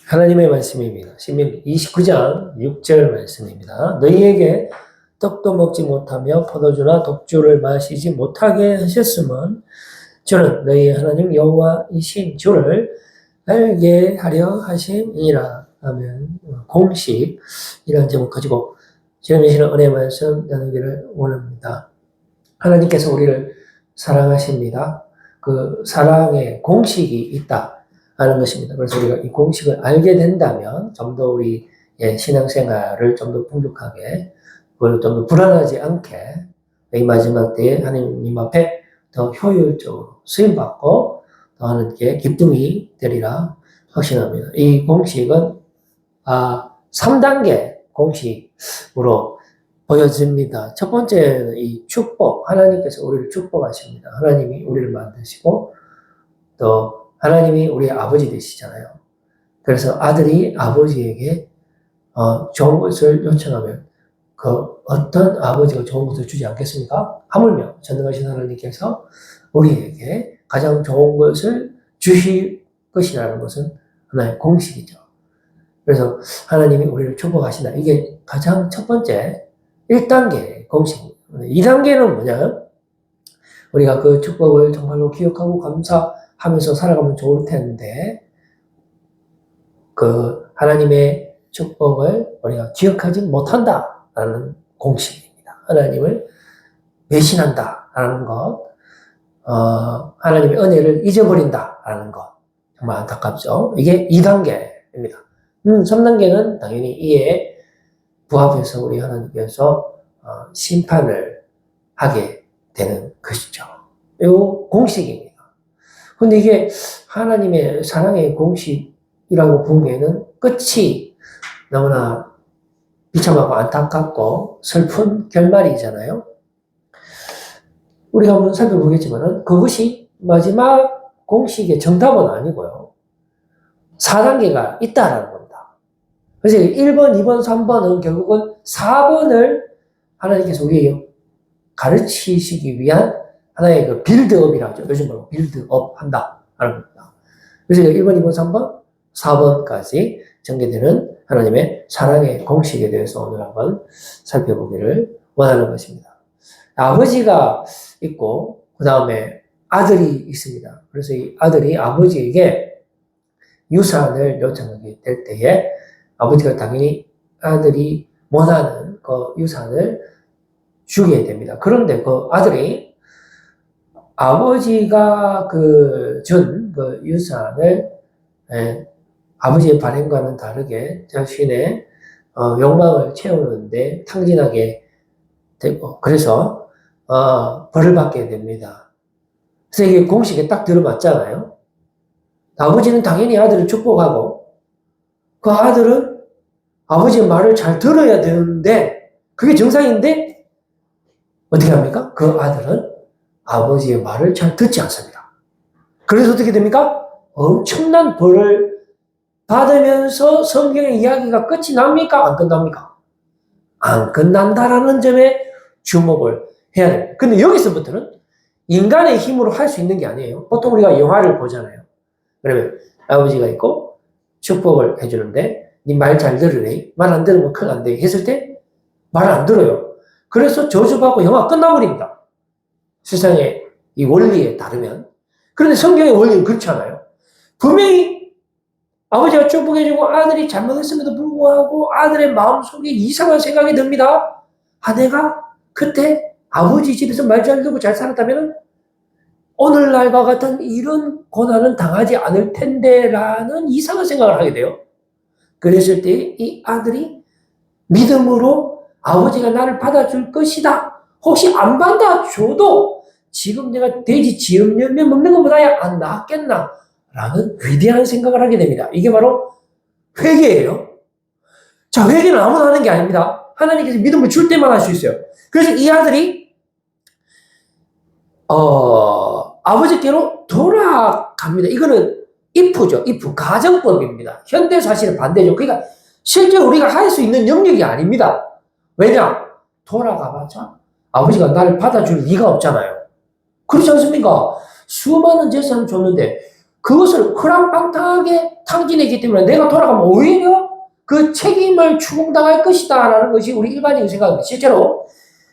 하나님의 말씀입니다. 신명기 29장 6절 말씀입니다. 너희에게 떡도 먹지 못하며 포도주나 독주를 마시지 못하게 하셨으면 주는 너희 하나님 여호와이신 주를 알게 하려 하심이라. 하면 공식 이런 제목 가지고 지금 이 시간 은혜의 말씀 나누기를 원합니다. 하나님께서 우리를 사랑하십니다. 그 사랑의 공식이 있다 하는 것입니다. 그래서 우리가 이 공식을 알게 된다면 좀 더 우리의 신앙생활을 좀 더 풍족하게, 그리고 좀 더 불안하지 않게 이 마지막 때에 하나님 앞에 더 효율적으로 쓰임받고 더 하나님께 기쁨이 되리라 확신합니다. 이 공식은 3단계 공식으로 보여집니다. 첫 번째는 이 축복, 하나님께서 우리를 축복하십니다. 하나님이 우리를 만드시고 또 하나님이 우리의 아버지 되시잖아요. 그래서 아들이 아버지에게 좋은 것을 요청하면 그 어떤 아버지가 좋은 것을 주지 않겠습니까? 하물며 전능하신 하나님께서 우리에게 가장 좋은 것을 주실 것이라는 것은 하나의 공식이죠. 그래서 하나님이 우리를 축복하신다. 이게 가장 첫 번째 1단계 공식입니다. 2단계는 뭐냐? 우리가 그 축복을 정말로 기억하고 감사하면서 살아가면 좋을 텐데, 그 하나님의 축복을 우리가 기억하지 못한다라는 공식입니다. 하나님을 배신한다라는 것, 하나님의 은혜를 잊어버린다라는 것, 정말 안타깝죠. 이게 2단계입니다. 3단계는 당연히 이에 부합해서 우리 하나님께서 심판을 하게 되는 것이죠. 이 공식입니다. 근데 이게 하나님의 사랑의 공식이라고 보기에는 끝이 너무나 비참하고 안타깝고 슬픈 결말이잖아요. 우리가 한번 살펴보겠지만은 그것이 마지막 공식의 정답은 아니고요. 4단계가 있다라는 겁니다. 그래서 1번, 2번, 3번은 결국은 4번을 하나님께서 우리에게 가르치시기 위한 하나의 그 빌드업이라고 하죠. 요즘 말로 빌드업 한다 하는 겁니다. 그래서 1번, 2번, 3번, 4번까지 전개되는 하나님의 사랑의 공식에 대해서 오늘 한번 살펴보기를 원하는 것입니다. 아버지가 있고 그 다음에 아들이 있습니다. 그래서 이 아들이 아버지에게 유산을 요청하게 될 때에 아버지가 당연히 아들이 원하는 그 유산을 주게 됩니다. 그런데 그 아들이 아버지가 준 그 유산을 아버지의 바람과는 다르게 자신의 욕망을 채우는데 탕진하게 되고, 그래서 벌을 받게 됩니다. 그래서 이게 공식에 딱 들어맞잖아요. 아버지는 당연히 아들을 축복하고 그 아들은 아버지의 말을 잘 들어야 되는데 그게 정상인데 어떻게 합니까? 그 아들은 아버지의 말을 잘 듣지 않습니다. 그래서 어떻게 됩니까? 엄청난 벌을 받으면서 성경의 이야기가 끝이 납니까? 안 끝납니까? 안 끝난다라는 점에 주목을 해야 됩니다. 근데 여기서부터는 인간의 힘으로 할 수 있는 게 아니에요. 보통 우리가 영화를 보잖아요. 그러면 아버지가 있고 축복을 해주는데 니 말 잘 들으래? 말 안 들으면 큰일 안 돼. 했을 때 말 안 들어요. 그래서 저주받고 영화 끝나버립니다. 세상의 이 원리에 따르면. 그런데 성경의 원리는 그렇지 않아요. 분명히 아버지가 축복해주고 아들이 잘못했음에도 불구하고 아들의 마음속에 이상한 생각이 듭니다. 내가 그때 아버지 집에서 말 잘 듣고 잘 살았다면 오늘날과 같은 이런 고난은 당하지 않을 텐데 라는 이상한 생각을 하게 돼요. 그랬을 때 이 아들이 믿음으로 아버지가 나를 받아줄 것이다. 혹시 안 받아줘도 지금 내가 돼지 지름 열매 먹는 것보다 안 낫겠나 라는 위대한 생각을 하게 됩니다. 이게 바로 회개예요. 자, 회개는 아무나 하는 게 아닙니다. 하나님께서 믿음을 줄 때만 할 수 있어요. 그래서 이 아들이 아버지께로 돌아갑니다. 이거는 if죠. if. 가정법입니다. 현대 사실은 반대죠. 그러니까 실제 우리가 할 수 있는 영역이 아닙니다. 왜냐? 돌아가봤자 아버지가 나를 받아줄 리가 없잖아요. 그렇지 않습니까? 수많은 재산을 줬는데 그것을 허랑방탕하게 탕진했기 때문에 내가 돌아가면 오히려 그 책임을 추궁당할 것이다 라는 것이 우리 일반적인 생각입니다. 실제로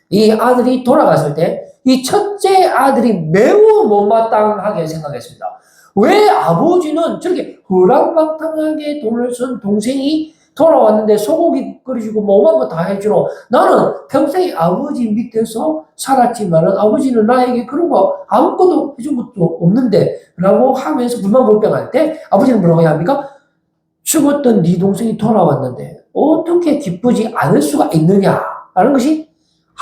이 아들이 돌아갔을 때 이 첫째 아들이 매우 못마땅하게 생각했습니다. 왜 아버지는 저렇게 허랑방탕하게 돈을 쓴 동생이 돌아왔는데 소고기 끓여주고 뭐만 거 다 해주노. 나는 평생 아버지 밑에서 살았지만은 아버지는 나에게 그런 거 아무것도 해준 것도 없는데 라고 하면서 불만불평할 때 아버지는 뭐라고 해야 합니까? 죽었던 네 동생이 돌아왔는데 어떻게 기쁘지 않을 수가 있느냐라는 것이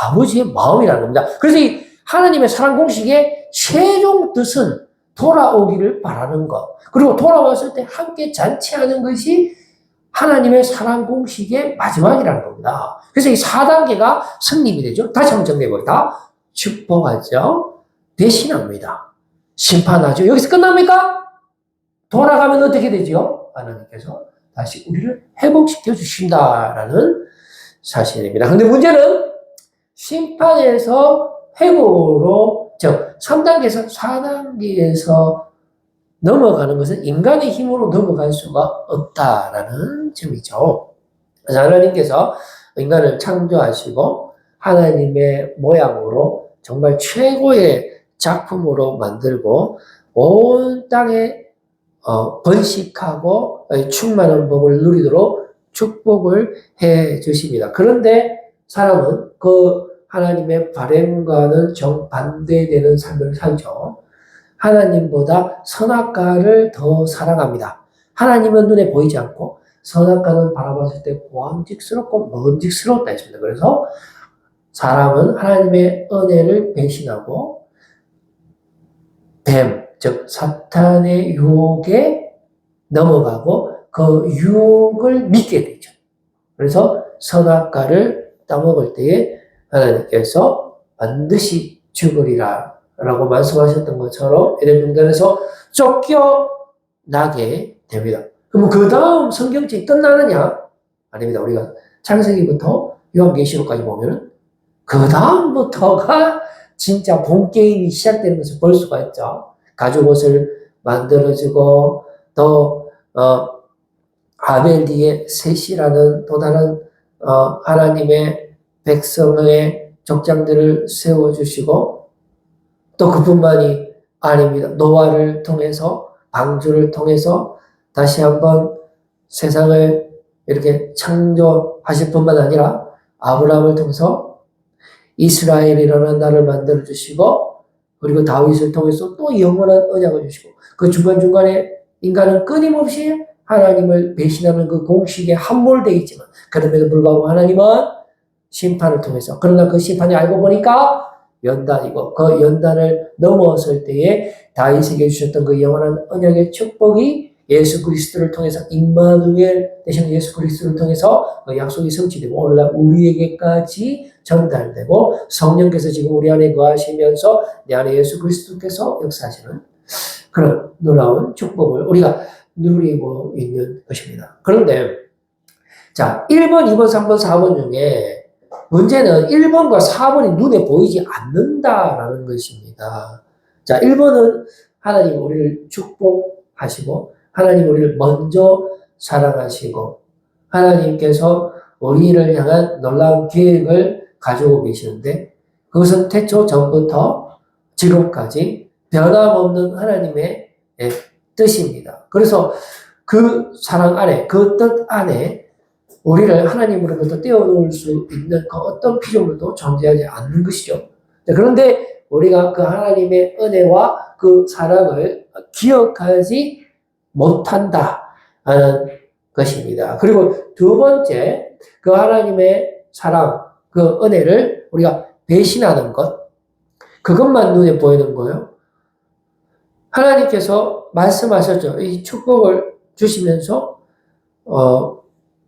아버지의 마음이라는 겁니다. 그래서 이 하나님의 사랑 공식의 최종 뜻은 돌아오기를 바라는 것, 그리고 돌아왔을 때 함께 잔치하는 것이 하나님의 사랑 공식의 마지막이라는 겁니다. 그래서 이 4단계가 성립이 되죠. 다시 한번 정리해볼까? 축복하죠. 배신합니다. 심판하죠. 여기서 끝납니까? 돌아가면 어떻게 되죠? 하나님께서 다시 우리를 회복시켜 주신다라는 사실입니다. 그런데 문제는 심판에서 회복으로, 즉 3단계에서 4단계에서 넘어가는 것은 인간의 힘으로 넘어갈 수가 없다라는 점이죠. 그래서 하나님께서 인간을 창조하시고 하나님의 모양으로 정말 최고의 작품으로 만들고 온 땅에 번식하고 충만한 법을 누리도록 축복을 해 주십니다. 그런데 사람은 그 하나님의 바람과는 정반대되는 삶을 살죠. 하나님보다 선악과를 더 사랑합니다. 하나님은 눈에 보이지 않고 선악과는 바라봤을 때 고함직스럽고 먹음직스럽다 했습니다. 그래서 사람은 하나님의 은혜를 배신하고 뱀, 즉 사탄의 유혹에 넘어가고 그 유혹을 믿게 되죠. 그래서 선악과를 따먹을 때에 하나님께서 반드시 죽으리라 라고 말씀하셨던 것처럼 에덴 동산에서 쫓겨나게 됩니다. 그럼 그 다음 성경책이 끝나느냐? 아닙니다. 우리가 창세기부터 요한계시록까지 보면 그 다음부터가 진짜 본 게임이 시작되는 것을 볼 수가 있죠. 가죽옷을 만들어주고 또 아벨리의 셋이라는 또 다른 하나님의 백성의 족장들을 세워주시고 또 그뿐만이 아닙니다. 노아를 통해서 방주를 통해서 다시 한번 세상을 이렇게 창조하실 뿐만 아니라 아브라함을 통해서 이스라엘이라는 나라를 만들어주시고 그리고 다윗을 통해서 또 영원한 언약을 주시고 그 중간중간에 인간은 끊임없이 하나님을 배신하는 그 공식에 함몰되어 있지만 그럼에도 불구하고 하나님은 심판을 통해서 그러나 그 심판이 알고 보니까 연단이고 그 연단을 넘어설 때에 다윗에게 주셨던 그 영원한 언약의 축복이 예수 그리스도를 통해서 임마누엘 대신 예수 그리스도를 통해서 그 약속이 성취되고 오늘날 우리에게까지 전달되고 성령께서 지금 우리 안에 거하시면서 내 안에 예수 그리스도께서 역사하시는 그런 놀라운 축복을 우리가 누리고 있는 것입니다. 그런데 자 1번, 2번, 3번, 4번 중에 문제는 1번과 4번이 눈에 보이지 않는다라는 것입니다. 자 1번은 하나님 우리를 축복하시고 하나님 우리를 먼저 사랑하시고 하나님께서 우리를 향한 놀라운 계획을 가지고 계시는데 그것은 태초 전부터 지금까지 변함없는 하나님의 뜻입니다. 그래서 그 사랑 안에 그 뜻 안에 우리를 하나님으로부터 떼어놓을 수 있는 그 어떤 피조물도 존재하지 않는 것이죠. 그런데 우리가 그 하나님의 은혜와 그 사랑을 기억하지 못한다는 것입니다. 그리고 두 번째, 그 하나님의 사랑, 그 은혜를 우리가 배신하는 것, 그것만 눈에 보이는 거예요. 하나님께서 말씀하셨죠. 이 축복을 주시면서,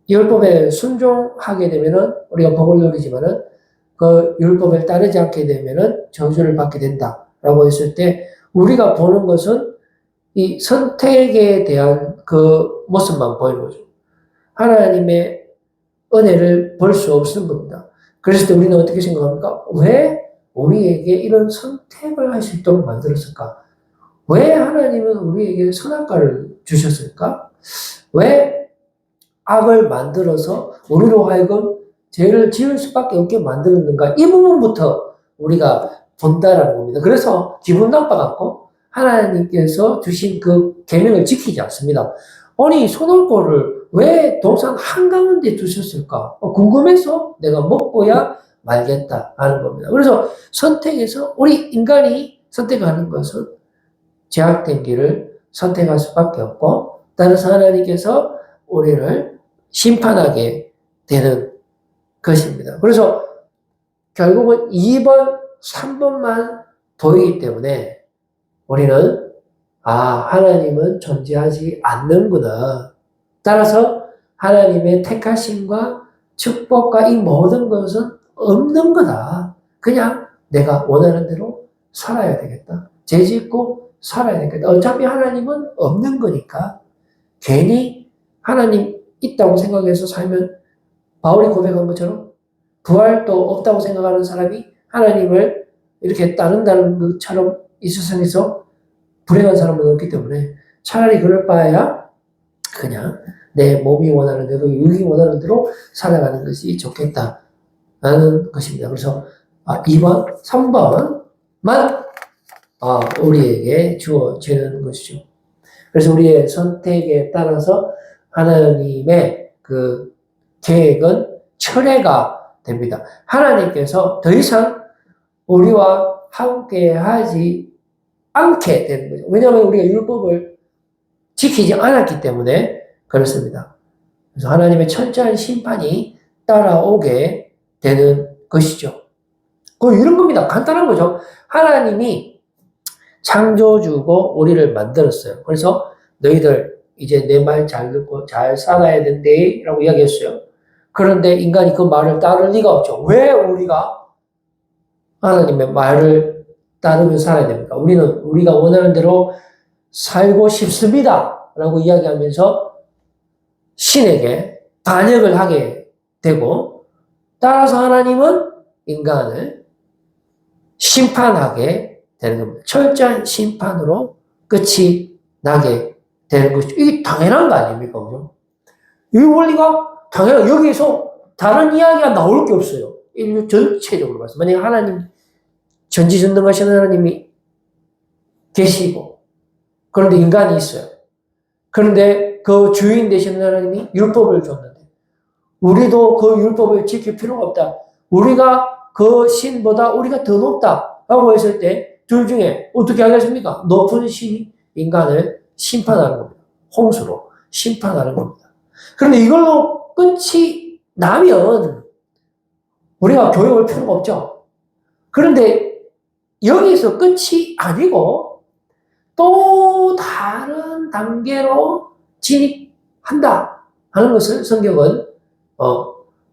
율법에 순종하게 되면은 우리가 복을 누리지만은 그 율법을 따르지 않게 되면은 저주를 받게 된다라고 했을 때 우리가 보는 것은 이 선택에 대한 그 모습만 보이는 거죠. 하나님의 은혜를 볼 수 없는 겁니다. 그랬을 때 우리는 어떻게 생각합니까? 왜 우리에게 이런 선택을 할 수 있도록 만들었을까? 왜 하나님은 우리에게 선악과를 주셨을까? 왜 악을 만들어서 우리로 하여금 죄를 지을 수밖에 없게 만들었는가? 이 부분부터 우리가 본다라는 겁니다. 그래서 기분 나빠갖고 하나님께서 주신 그 계명을 지키지 않습니다. 아니, 소놀고를 왜 동산 한가운데 두셨을까? 궁금해서 내가 먹고야 말겠다 하는 겁니다. 그래서 선택에서 우리 인간이 선택하는 것은 제약된 길을 선택할 수밖에 없고, 따라서 하나님께서 우리를 심판하게 되는 것입니다. 그래서 결국은 2번, 3번만 보이기 때문에 우리는 하나님은 존재하지 않는구나. 따라서 하나님의 택하심과 축복과 이 모든 것은 없는 거다. 그냥 내가 원하는 대로 살아야 되겠다. 죄 짓고 살아야 되겠다. 어차피 하나님은 없는 거니까 괜히 하나님 있다고 생각해서 살면 바울이 고백한 것처럼 부활도 없다고 생각하는 사람이 하나님을 이렇게 따른다는 것처럼 이 세상에서 불행한 사람은 없기 때문에 차라리 그럴 바에야 그냥 내 몸이 원하는 대로, 육이 원하는 대로 살아가는 것이 좋겠다라는 것입니다. 그래서 2번, 3번만 우리에게 주어지는 것이죠. 그래서 우리의 선택에 따라서 하나님의 그 계획은 철회가 됩니다. 하나님께서 더 이상 우리와 함께 하지 않게 되는 거죠. 왜냐하면 우리가 율법을 지키지 않았기 때문에 그렇습니다. 그래서 하나님의 철저한 심판이 따라오게 되는 것이죠. 이런 겁니다. 간단한 거죠. 하나님이 창조주고 우리를 만들었어요. 그래서 너희들 이제 내 말 잘 듣고 잘 살아야 된대 라고 이야기했어요. 그런데 인간이 그 말을 따를 리가 없죠. 왜 우리가 하나님의 말을 따르며 살아야 됩니까? 우리가 원하는 대로 살고 싶습니다 라고 이야기하면서 신에게 반역을 하게 되고, 따라서 하나님은 인간을 심판하게 되는 겁니다. 철저한 심판으로 끝이 나게 되는 것이죠. 이게 당연한 거 아닙니까? 그죠? 이 원리가 당연한, 여기서 다른 이야기가 나올 게 없어요. 인류 전체적으로 봐서. 만약에 하나님, 전지전능하신 하나님이 계시고, 그런데 인간이 있어요. 그런데 그 주인 되시는 하나님이 율법을 줬는데, 우리도 그 율법을 지킬 필요가 없다. 우리가 그 신보다 우리가 더 높다. 라고 했을 때, 둘 중에 어떻게 하겠습니까? 높은 신이 인간을 심판하는 겁니다. 홍수로 심판하는 겁니다. 그런데 이걸로 끝이 나면 우리가 교회 올 필요가 없죠. 그런데 여기서 끝이 아니고 또 다른 단계로 진입한다 하는 것을 성경은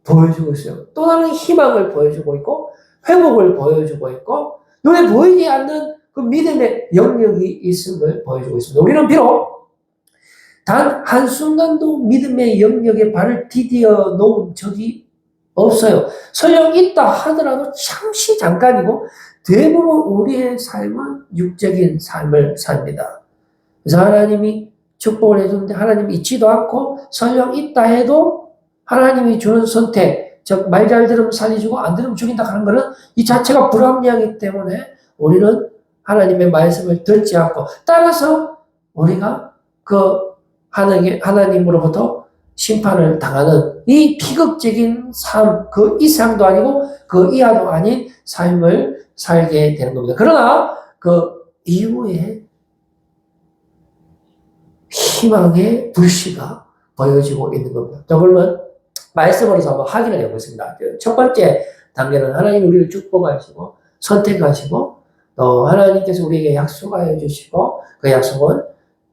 보여주고 있어요. 또 다른 희망을 보여주고 있고 회복을 보여주고 있고 눈에 보이지 않는 그 믿음의 영역이 있음을 보여주고 있습니다. 우리는 비록 단 한순간도 믿음의 영역에 발을 디디어 놓은 적이 없어요. 설령 있다 하더라도 잠시 잠깐이고 대부분 우리의 삶은 육적인 삶을 삽니다. 그래서 하나님이 축복을 해주는데 하나님이 있지도 않고 설령 있다 해도 하나님이 주는 선택, 즉 말 잘 들으면 살려주고 안 들으면 죽인다 하는 것은 이 자체가 불합리하기 때문에 우리는 하나님의 말씀을 듣지 않고, 따라서 우리가 그 하나님으로부터 심판을 당하는 이 비극적인 삶, 그 이상도 아니고 그 이하도 아닌 삶을 살게 되는 겁니다. 그러나 그 이후에 희망의 불씨가 보여지고 있는 겁니다. 자, 그러면 말씀으로서 한번 확인을 해보겠습니다. 첫 번째 단계는 하나님 우리를 축복하시고 선택하시고 또 하나님께서 우리에게 약속하여 주시고 그 약속은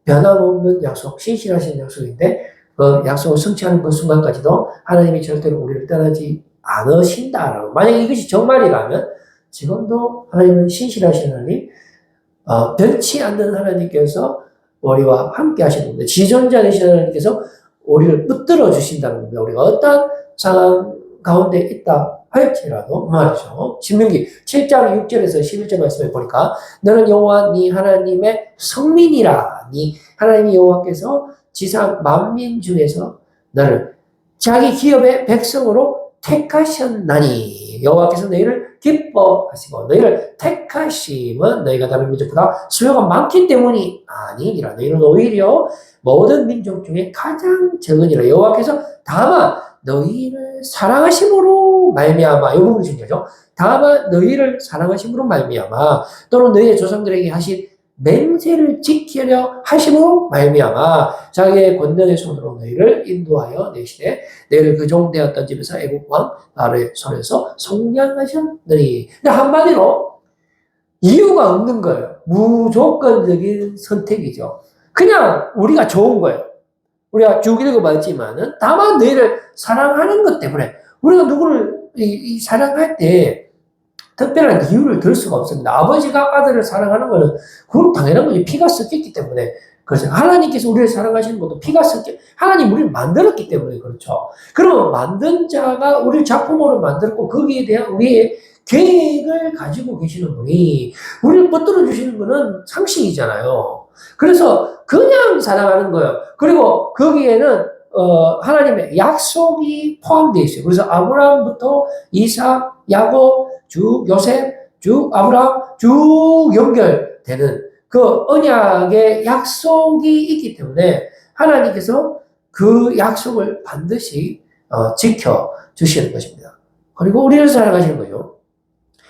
변함없는 약속, 신실하신 약속인데 그 약속을 성취하는 그 순간까지도 하나님이 절대로 우리를 떠나지 않으신다라고. 만약에 이것이 정말이라면 지금도 하나님은 신실하신 하나님, 변치 않는 하나님께서 우리와 함께 하시는 겁니다. 지존자 되신 하나님께서 우리를 붙들어 주신다는 겁니다. 우리가 어떤 상황 가운데 있다 할지라도 말이죠. 신명기 7장 6절에서 11절 말씀을 보니까 너는 여호와 네 하나님의 성민이라. 네 하나님 여호와께서 지상 만민 중에서 너를 자기 기업의 백성으로 택하셨나니 여호와께서 너희를 기뻐하시고 너희를 택하심은 너희가 다른 민족보다 수요가 많기 때문이 아니니라. 너희는 오히려 모든 민족 중에 가장 적으니라. 여호와께서 다만 너희를 사랑하심으로 말미암아 이 부분이 중요하죠. 다만 너희를 사랑하심으로 말미암아 또는 너희의 조상들에게 하신 맹세를 지키려 하심으로 말미암아 자기의 권능의 손으로 너희를 인도하여 내시되 너희를 그 종되었던 집에서 애국 왕 바로의 손에서 속량하셨느니. 근데 한마디로 이유가 없는 거예요. 무조건적인 선택이죠. 그냥 우리가 좋은 거예요. 우리가 쭉 읽어봤지만은 다만 너희를 사랑하는 것 때문에 우리가 누구를 사랑할 때 특별한 이유를 들 수가 없습니다. 아버지가 아들을 사랑하는 것은 그건 당연한 거지. 피가 섞였기 때문에. 그래서 하나님께서 우리를 사랑하시는 것도 피가 하나님 우리를 만들었기 때문에 그렇죠. 그러면 만든 자가 우리를 작품으로 만들었고 거기에 대한 우리의 계획을 가지고 계시는 분이 우리를 붙들어 주시는 것은 상식이잖아요. 그래서 그냥 사랑하는 거예요. 그리고 거기에는 하나님의 약속이 포함되어 있어요. 그래서 아브라함부터 이삭, 야곱, 쭉 요셉, 쭉 아브라함, 쭉 연결되는 그 언약의 약속이 있기 때문에 하나님께서 그 약속을 반드시 지켜주시는 것입니다. 그리고 우리를 사랑하시는 거죠.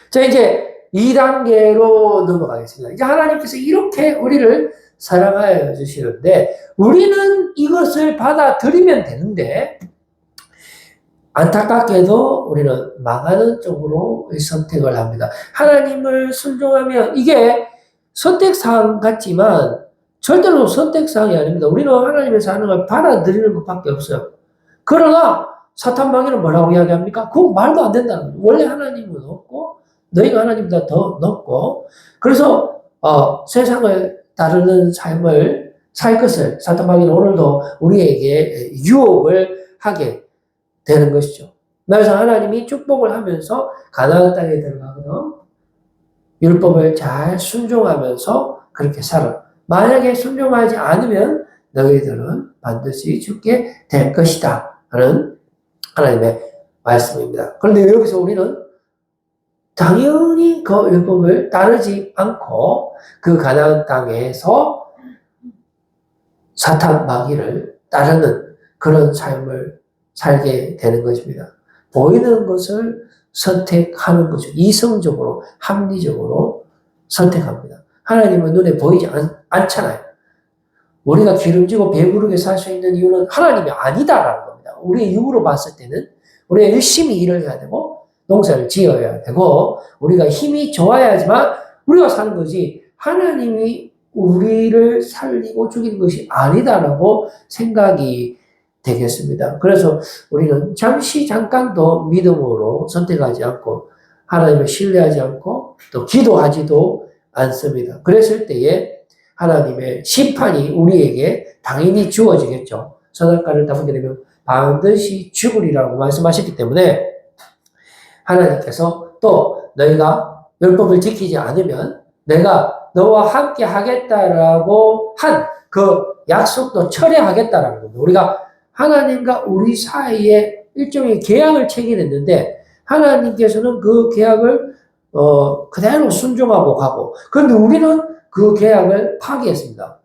자, 이제 2단계로 넘어가겠습니다. 이제 하나님께서 이렇게 우리를 사랑하여 주시는데 우리는 이것을 받아들이면 되는데 안타깝게도 우리는 망하는 쪽으로 선택을 합니다. 하나님을 순종하면 이게 선택사항 같지만 절대로 선택사항이 아닙니다. 우리는 하나님의 사랑을 받아들이는 것밖에 없어요. 그러나 사탄 마귀는 뭐라고 이야기합니까? 그건 말도 안 된다는 거예요. 원래 하나님은 없고 너희가 하나님보다 더 높고 그래서 세상을 따르는 삶을 살 것을 사탄 마귀는 오늘도 우리에게 유혹을 하게 되는 것이죠. 그래서 하나님이 축복을 하면서 가나안 땅에 들어가거든 율법을 잘 순종하면서 그렇게 살아. 만약에 순종하지 않으면 너희들은 반드시 죽게 될 것이다 하는 하나님의 말씀입니다. 그런데 여기서 우리는 당연히 그 율법을 따르지 않고 그 가나안 땅에서 사탄 마귀를 따르는 그런 삶을 살게 되는 것입니다. 보이는 것을 선택하는 거죠. 이성적으로, 합리적으로 선택합니다. 하나님은 눈에 보이지 않잖아요. 우리가 기름지고 배부르게 살 수 있는 이유는 하나님이 아니다라는 겁니다. 우리의 육으로 봤을 때는 우리가 열심히 일을 해야 되고 농사를 지어야 되고 우리가 힘이 좋아야지만 우리가 사는 거지 하나님이 우리를 살리고 죽이는 것이 아니다라고 생각이 되겠습니다. 그래서 우리는 잠깐도 믿음으로 선택하지 않고 하나님을 신뢰하지 않고 또 기도하지도 않습니다. 그랬을 때에 하나님의 심판이 우리에게 당연히 주어지겠죠. 선악과를 따먹게 되면 반드시 죽으리라고 말씀하셨기 때문에 하나님께서 또 너희가 율법을 지키지 않으면 내가 너와 함께 하겠다라고 한 그 약속도 철회하겠다라는 겁니다. 우리가 하나님과 우리 사이에 일종의 계약을 체결했는데 하나님께서는 그 계약을 그대로 순종하고 가고 그런데 우리는 그 계약을 파기했습니다.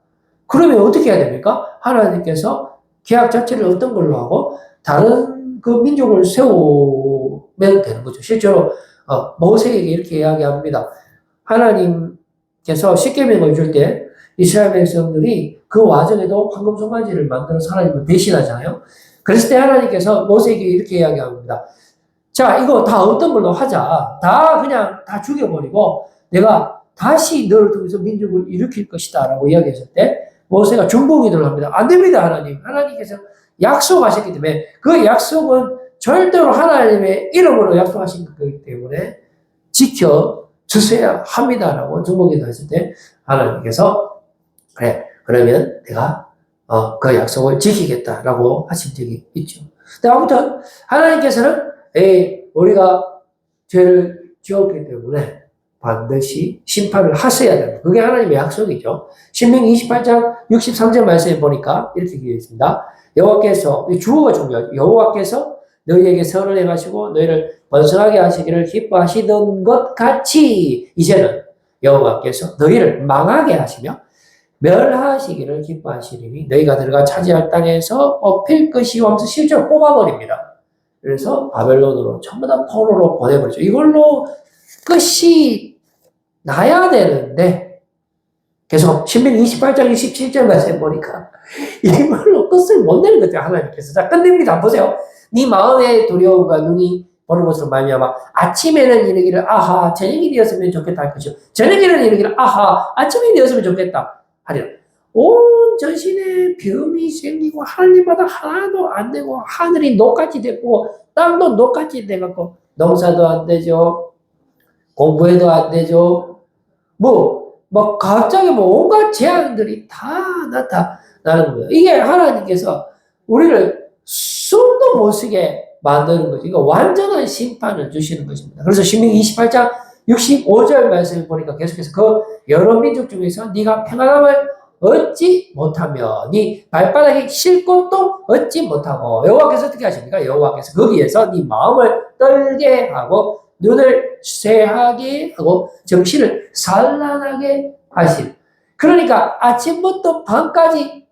그러면 어떻게 해야 됩니까? 하나님께서 계약 자체를 어떤 걸로 하고 다른 그 민족을 세우면 되는 거죠. 실제로 모세에게 이렇게 이야기합니다. 하나님께서 십계명을 줄 때 이스라엘 백성들이 그 와중에도 황금 송아지를 만들어서 하나님을 배신하잖아요. 그랬을 때 하나님께서 모세에게 이렇게 이야기합니다. 자, 이거 다 어떤 걸로 하자. 그냥 다 죽여버리고 내가 다시 너를 통해서 민족을 일으킬 것이다 라고 이야기했을 때 모세가 중보기도를 합니다. 안 됩니다, 하나님. 하나님께서 약속하셨기 때문에 그 약속은 절대로 하나님의 이름으로 약속하신 거기 때문에 지켜주셔야 합니다라고 중보기도 했을 때 하나님께서 그래, 그러면 내가 그 약속을 지키겠다라고 하신 적이 있죠. 근데 아무튼 하나님께서는 우리가 죄를 지었기 때문에 반드시 심판을 하셔야 됩니다. 그게 하나님의 약속이죠. 신명기 28장 63절 말씀에 보니까 이렇게 기록되어 있습니다. 여호와께서, 이 주어가 중요하죠. 여호와께서 너희에게 선을 행하시고 너희를 번성하게 하시기를 기뻐하시던 것 같이 이제는 여호와께서 너희를 망하게 하시며 멸하시기를 기뻐하시리니 너희가 들어가 차지할 땅에서 업힐 것이요 하면서 실제로 뽑아버립니다. 그래서 바벨론으로 전부 다 포로로 보내버리죠. 이걸로 끝이 나야 되는데 계속 신명기 28장 27절 말씀에 보니까 이걸로 끝을 못 내는 거죠. 하나님께서. 자, 끝냅니다. 보세요. 네 마음의 두려움과 눈이 보는 것으로 말미암아 아침에는 이르기를 아하 저녁이 되었으면 좋겠다 할 것이요 저녁에는 이르기를 아하 아침이 되었으면 좋겠다 하리라. 온 전신에 병이 생기고 하나님마다 하나도 안 되고 하늘이 녹같이 됐고 땅도 녹같이 돼갖고 농사도 안 되죠. 공부해도 안 되죠. 막 갑자기 온갖 재앙들이 다 나타나는 거예요. 이게 하나님께서 우리를 숨도 못 쉬게 만드는 거죠. 이거 완전한 심판을 주시는 것입니다. 그래서 신명기 28장 65절 말씀을 보니까 계속해서 그 여러 민족 중에서 네가 평안함을 얻지 못하며 네 발바닥이 쉴 곳도 얻지 못하고 여호와께서 어떻게 하십니까? 여호와께서 거기에서 네 마음을 떨게 하고 눈을 쇠하게 하고 정신을 산란하게 하실. 그러니까 아침부터 밤까지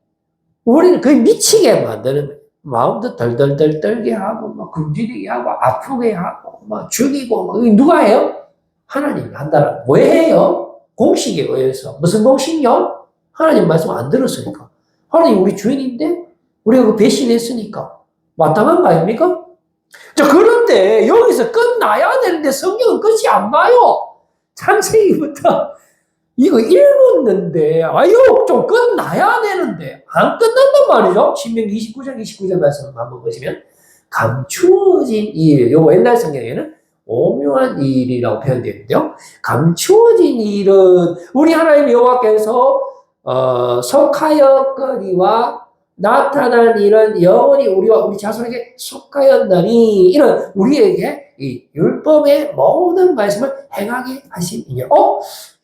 우리는 거의 미치게 만드는 거예요. 마음도 덜덜덜 떨게 하고 막 굶주리게 하고 아프게 하고 막 죽이고 막 누가 해요? 하나님이 한다는. 왜 해요? 공식에 의해서. 무슨 공식요? 하나님 말씀 안 들었으니까. 하나님 우리 주인인데 우리가 그 배신했으니까 마땅한 거 아닙니까? 자, 그런데 여기서 끝나야 되는데 성경은 끝이 안 나요. 창세기부터 이거 읽었는데 아유 좀 끝나야 되는데 안 끝난단 말이죠. 신명기 29장 29절 말씀 한번 보시면 감추어진 일, 요거 옛날 성경에는 오묘한 일이라고 표현되는데요. 감추어진 일은 우리 하나님 여호와께서 속하였거니와 나타난 일은 영원히 우리와 우리 자손에게 속하였나니 이는 우리에게 이 율법의 모든 말씀을 행하게 하심이냐.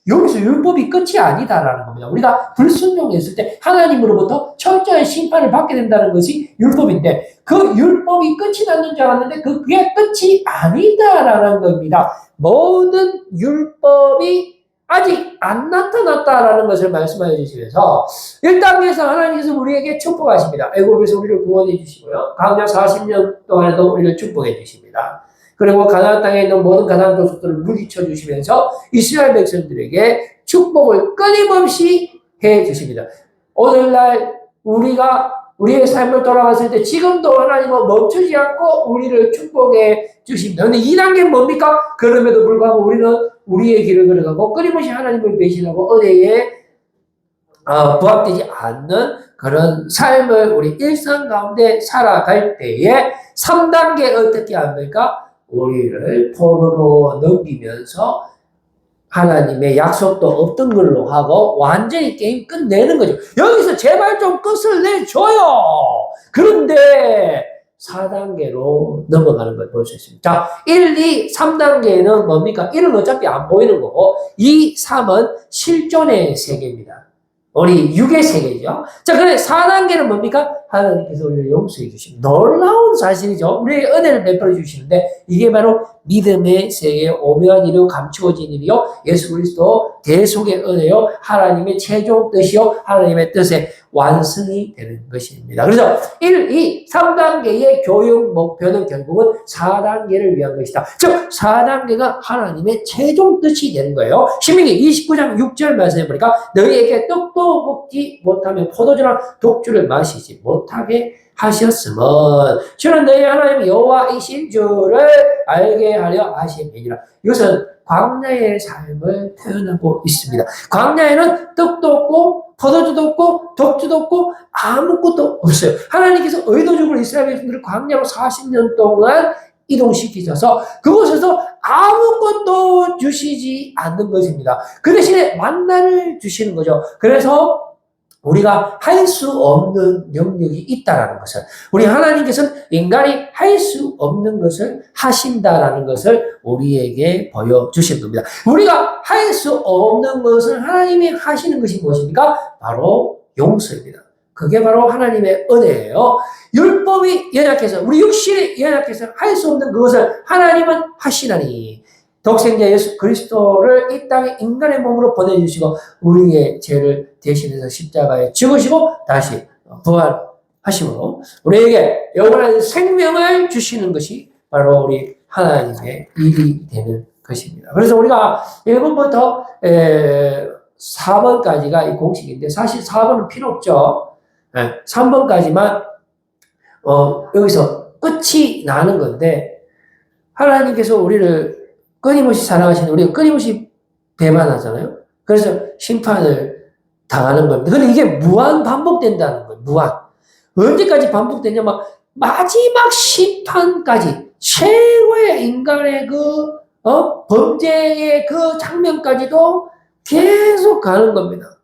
여기서 율법이 끝이 아니다라는 겁니다. 우리가 불순종했을 때 하나님으로부터 철저한 심판을 받게 된다는 것이 율법인데 그 율법이 끝이 났는 줄 알았는데 그게 끝이 아니다라는 겁니다. 모든 율법이 아직 안 나타났다라는 것을 말씀해 주시면서 1단계에서 하나님께서 우리에게 축복하십니다. 애굽에서 우리를 구원해 주시고요. 광야 40년 동안에도 우리를 축복해 주십니다. 그리고 가나안 땅에 있는 모든 가나안 족속들을 물리쳐 주시면서 이스라엘 백성들에게 축복을 끊임없이 해 주십니다. 오늘날 우리가 우리의 삶을 돌아봤을 때 지금도 하나님은 멈추지 않고 우리를 축복해 주십니다. 그런데 2단계는 뭡니까? 그럼에도 불구하고 우리는 우리의 길을 걸어가고 끊임없이 하나님을 배신하고 은혜에 부합되지 않는 그런 삶을 우리 일상 가운데 살아갈 때에 3단계 어떻게 합니까? 우리를 포로로 넘기면서 하나님의 약속도 없던 걸로 하고 완전히 게임 끝내는 거죠. 여기서 제발 좀 끝을 내줘요. 그런데 4단계로 넘어가는 걸 볼 수 있습니다. 자, 1, 2, 3단계는 뭡니까? 1은 어차피 안 보이는 거고 2, 3은 실존의 세계입니다. 우리 육의 세계죠. 자, 그래 4단계는 뭡니까? 하나님께서 우리를 용서해 주십니다. 놀라운 사실이죠. 우리의 은혜를 베풀어 주시는데 이게 바로 믿음의 세계, 오묘한 일이요, 감추어진 일이요, 예수 그리스도 대속의 은혜요, 하나님의 최종 뜻이요, 하나님의 뜻의 완성이 되는 것입니다. 그래서 1, 2, 3단계의 교육 목표는 결국은 4단계를 위한 것이다. 즉 4단계가 하나님의 최종 뜻이 되는 거예요. 신명기 29장 6절 말씀해 보니까 너희에게 떡도 먹지 못하며 포도주나 독주를 마시지 못하게 하셨으면 주는 너희 하나님 여호와이신 줄을 알게 하려 하심이니라. 이것은 광야의 삶을 표현하고 있습니다. 광야에는 떡도 없고 포도주도 없고 독주도 없고 아무것도 없어요. 하나님께서 의도적으로 이스라엘 백성들을 광야로 40년 동안 이동시키셔서 그곳에서 아무것도 주시지 않는 것입니다. 그 대신에 만나를 주시는 거죠. 그래서 우리가 할 수 없는 영역이 있다라는 것을, 우리 하나님께서는 인간이 할 수 없는 것을 하신다라는 것을 우리에게 보여주신 겁니다. 우리가 할 수 없는 것을 하나님이 하시는 것이 무엇입니까? 바로 용서입니다. 그게 바로 하나님의 은혜예요. 율법이 연약해서, 우리 육신이 연약해서 할 수 없는 그것을 하나님은 하시나니, 독생자 예수 그리스도를 이 땅에 인간의 몸으로 보내주시고 우리의 죄를 대신해서 십자가에 죽으시고 다시 부활하심으로 우리에게 영원한 생명을 주시는 것이 바로 우리 하나님의 일이 되는 것입니다. 그래서 우리가 1번부터 4번까지가 이 공식인데, 사실 4번은 필요 없죠. 3번까지만 여기서 끝이 나는 건데, 하나님께서 우리를 끊임없이 사랑하시는, 우리가 끊임없이 배반하잖아요. 그래서 심판을 당하는 겁니다. 근데 이게 무한 반복된다는 거예요. 무한. 언제까지 반복되냐면 마지막 심판까지, 최고의 인간의 범죄의 그 장면까지도 계속 가는 겁니다.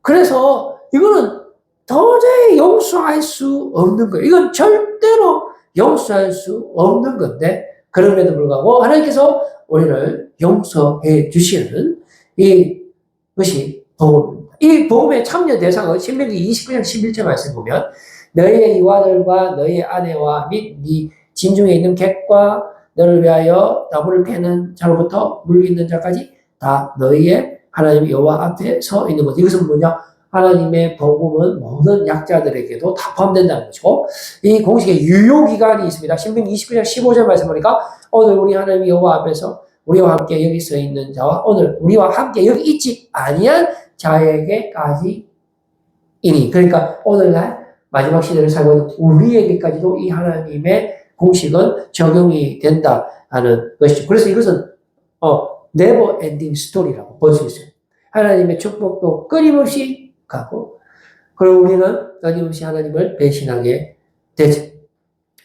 그래서 이거는 도저히 용서할 수 없는 거예요. 이건 절대로 용서할 수 없는 건데, 그럼에도 불구하고 하나님께서 우리를 용서해 주시는 이것이 복음입니다. 이 복음의 참여 대상은 신명기 29장 11절 말씀 보면, 너희의 이와들과 너희의 아내와 및 네 진중에 있는 객과 너를 위하여 나무를 패는 자로부터 물 있는 자까지 다 너희의 하나님 여호와 앞에 서 있는 것. 이것은 뭐냐? 하나님의 복음은 모든 약자들에게도 다 포함된다는 것이고, 이 공식의 유효기간이 있습니다. 신명기 29장 15절 말씀 보니까, 오늘 우리 하나님 여호와 앞에서 우리와 함께 여기 서 있는 자와 오늘 우리와 함께 여기 있지 아니한 자에게까지 이니, 그러니까 오늘날 마지막 시대를 살고 있는 우리에게까지도 이 하나님의 공식은 적용이 된다 하는 것이죠. 그래서 이것은 never ending story라고 볼 수 있어요. 하나님의 축복도 끊임없이 가고, 그리고 우리는 끊임없이 하나님을 배신하게 되죠.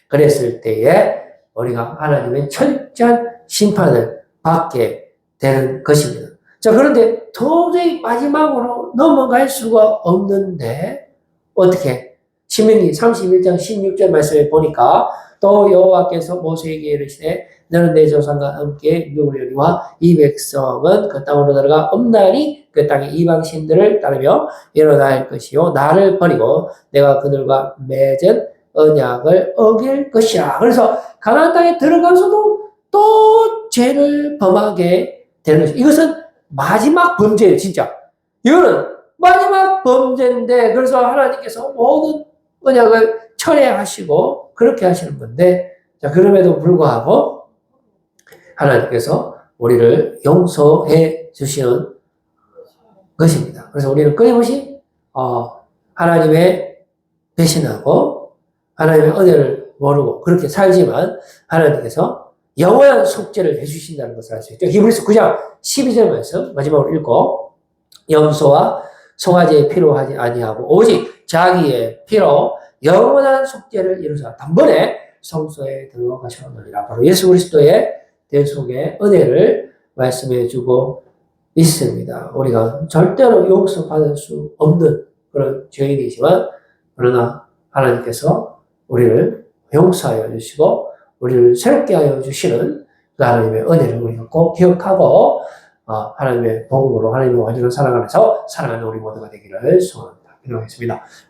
그랬을 때에 우리가 하나님의 철저한 심판을 받게 되는 것입니다. 자, 그런데 도저히 마지막으로 넘어갈 수가 없는데 어떻게? 신명기 31장 16절 말씀에 보니까, 또 여호와께서 모세에게 이르시되 너는 내 조상과 함께 누우려니와 이 백성은 그 땅으로 들어가 엄나니 그 땅의 이방신들을 따르며 일어날 것이요 나를 버리고 내가 그들과 맺은 언약을 어길 것이라. 그래서 가나안 땅에 들어가서도 또 죄를 범하게 되는 것이죠. 이것은 마지막 범죄예요, 진짜. 이거는 마지막 범죄인데, 그래서 하나님께서 모든 언약을 철회하시고 그렇게 하시는 건데, 자, 그럼에도 불구하고 하나님께서 우리를 용서해 주시는 것입니다. 그래서 우리는 끊임없이 하나님의 배신하고 하나님의 은혜를 모르고 그렇게 살지만, 하나님께서 영원한 속죄를 해주신다는 것을 알 수 있죠. 히브리서 9장 12절 말씀 마지막으로 읽고, 염소와 송아지의 피로 하지 아니하고 오직 자기의 피로 영원한 속죄를 이루사 단번에 성소에 들어가셨느니라. 바로 예수 그리스도의 대속의 은혜를 말씀해 주고 있습니다. 우리가 절대로 용서받을 수 없는 그런 죄인이지만, 그러나 하나님께서 우리를 용서하여 주시고 우리를 새롭게 하여 주시는 그 하나님의 은혜를 우리가 꼭 기억하고, 하나님의 복음으로 하나님의 완전한 사랑 안에서 살아가는 우리 모두가 되기를 소원합니다. 기도하겠습니다.